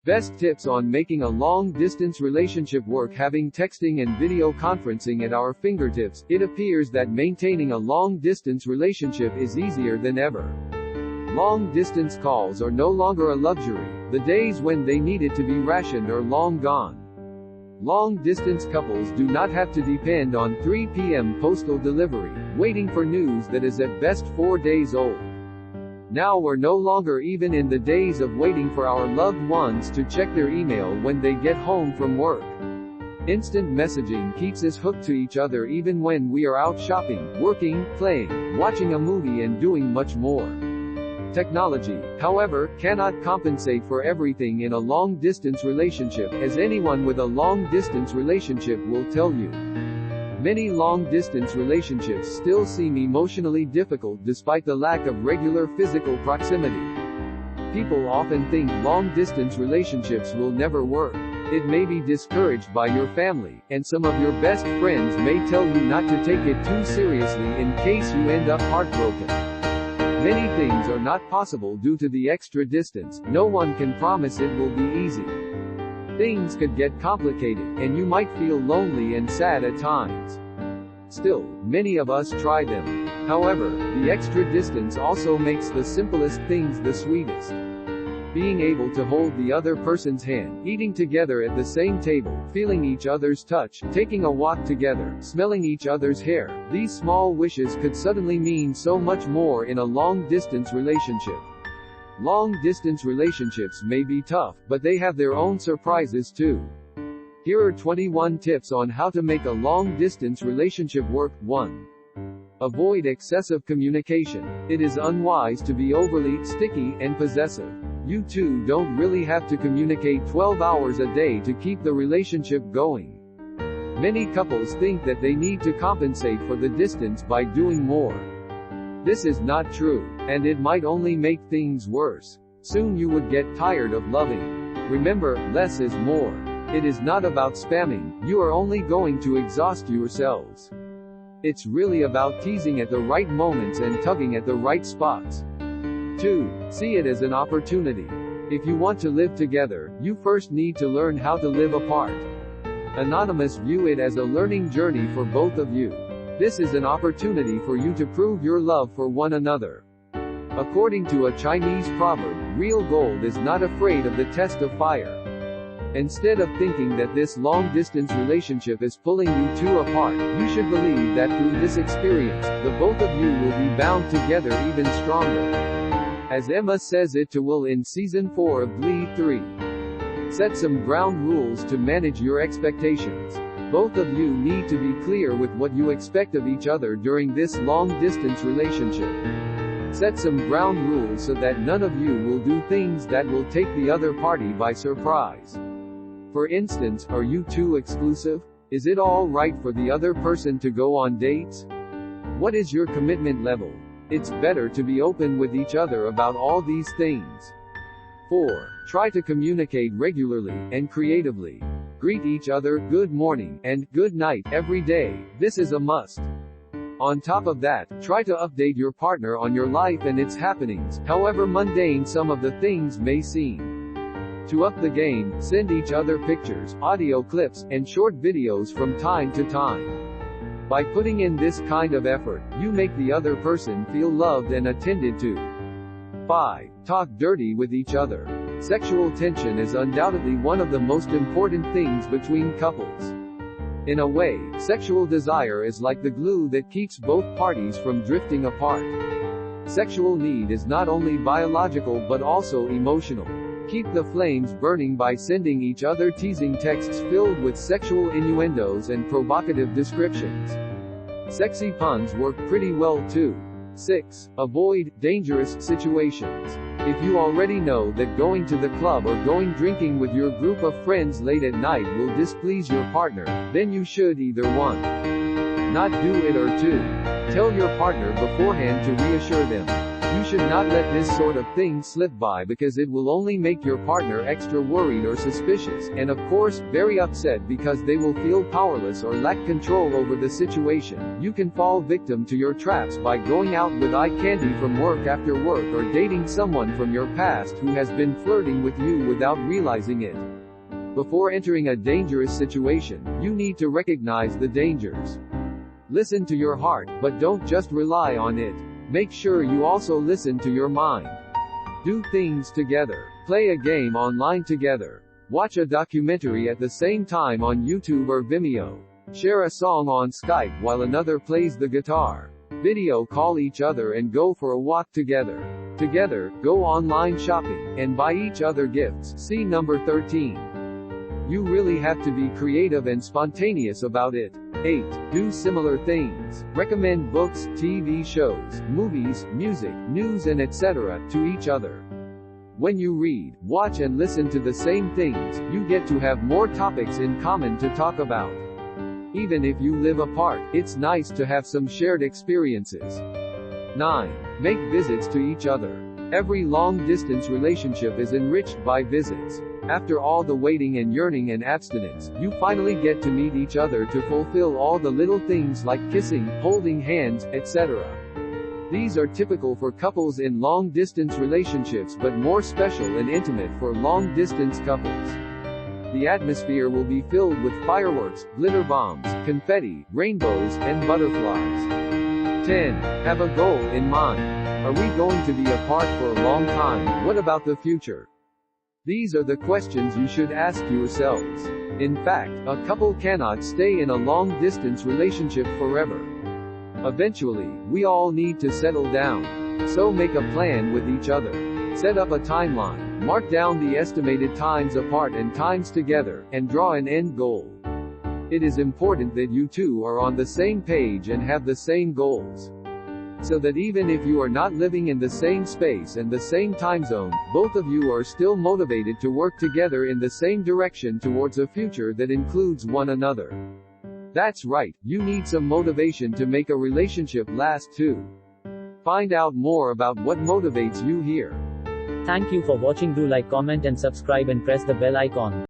Best tips on making a long-distance relationship work. Having texting and video conferencing at our fingertips, it appears that maintaining a long-distance relationship is easier than ever. Long-distance calls are no longer a luxury. The days when they needed to be rationed are long gone. Long-distance couples do not have to depend on 3 p.m. postal delivery, waiting for news that is at best 4 days old. Now we're no longer even in the days of waiting for our loved ones to check their email when they get home from work. Instant messaging keeps us hooked to each other even when we are out shopping, working, playing, watching a movie and doing much more. Technology, however, cannot compensate for everything in a long-distance relationship, as anyone with a long-distance relationship will tell you. Many long-distance relationships still seem emotionally difficult despite the lack of regular physical proximity. People often think long-distance relationships will never work. It may be discouraged by your family, and some of your best friends may tell you not to take it too seriously in case you end up heartbroken. Many things are not possible due to the extra distance. No one can promise it will be easy. Things could get complicated, and you might feel lonely and sad at times. Still, many of us try them. However, the extra distance also makes the simplest things the sweetest. Being able to hold the other person's hand, eating together at the same table, feeling each other's touch, taking a walk together, smelling each other's hair, these small wishes could suddenly mean so much more in a long-distance relationship. Long-distance relationships may be tough, but they have their own surprises too. Here are 21 tips on how to make a long-distance relationship work. 1. Avoid excessive communication. It is unwise to be overly sticky and possessive. You two don't really have to communicate 12 hours a day to keep the relationship going. Many couples think that they need to compensate for the distance by doing more. This is not true, and it might only make things worse. Soon you would get tired of loving. Remember, less is more. It is not about spamming, you are only going to exhaust yourselves. It's really about teasing at the right moments and tugging at the right spots. 2. See it as an opportunity. If you want to live together, you first need to learn how to live apart. Anonymous view it as a learning journey for both of you. This is an opportunity for you to prove your love for one another. According to a Chinese proverb, real gold is not afraid of the test of fire. Instead of thinking that this long-distance relationship is pulling you two apart, you should believe that through this experience, the both of you will be bound together even stronger. As Emma says it to Will in Season 4 of Glee 3. Set some ground rules to manage your expectations. Both of you need to be clear with what you expect of each other during this long-distance relationship. Set some ground rules so that none of you will do things that will take the other party by surprise. For instance, are you two exclusive? Is it all right for the other person to go on dates? What is your commitment level? It's better to be open with each other about all these things. 4. Try to communicate regularly and creatively. Greet each other good morning and good night every day. This is a must. On top of that, try to update your partner on your life and its happenings, however mundane some of the things may seem. To up the game, send each other pictures, audio clips, and short videos from time to time. By putting in this kind of effort, you make the other person feel loved and attended to. 5. Talk dirty with each other. Sexual tension is undoubtedly one of the most important things between couples. In a way, sexual desire is like the glue that keeps both parties from drifting apart. Sexual need is not only biological but also emotional. Keep the flames burning by sending each other teasing texts filled with sexual innuendos and provocative descriptions. Sexy puns work pretty well too. 6. Avoid dangerous situations. If you already know that going to the club or going drinking with your group of friends late at night will displease your partner, then you should either 1. Not do it or 2. Tell your partner beforehand to reassure them. You should not let this sort of thing slip by because it will only make your partner extra worried or suspicious, and of course, very upset because they will feel powerless or lack control over the situation. You can fall victim to your traps by going out with eye candy from work after work or dating someone from your past who has been flirting with you without realizing it. Before entering a dangerous situation, you need to recognize the dangers. Listen to your heart, but don't just rely on it. Make sure you also listen to your mind. Do things together. Play a game online together. Watch a documentary at the same time on YouTube or Vimeo. Share a song on Skype while another plays the guitar. Video call each other and go for a walk together. Together, go online shopping, and buy each other gifts. See number 13. You really have to be creative and spontaneous about it. 8. Do similar things. Recommend books, TV shows, movies, music, news and etc. to each other. When you read, watch and listen to the same things, you get to have more topics in common to talk about. Even if you live apart, it's nice to have some shared experiences. 9. Make visits to each other. Every long-distance relationship is enriched by visits. After all the waiting and yearning and abstinence, you finally get to meet each other to fulfill all the little things like kissing, holding hands, etc. These are typical for couples in long-distance relationships but more special and intimate for long-distance couples. The atmosphere will be filled with fireworks, glitter bombs, confetti, rainbows, and butterflies. 10. Have a goal in mind. Are we going to be apart for a long time? What about the future? These are the questions you should ask yourselves. In fact, a couple cannot stay in a long-distance relationship forever. Eventually, we all need to settle down. So make a plan with each other. Set up a timeline, mark down the estimated times apart and times together, and draw an end goal. It is important that you two are on the same page and have the same goals. So that even if you are not living in the same space and the same time zone, both of you are still motivated to work together in the same direction towards a future that includes one another. That's right, you need some motivation to make a relationship last too. Find out more about what motivates you here. Thank you for watching. Do like, comment and subscribe and press the bell icon.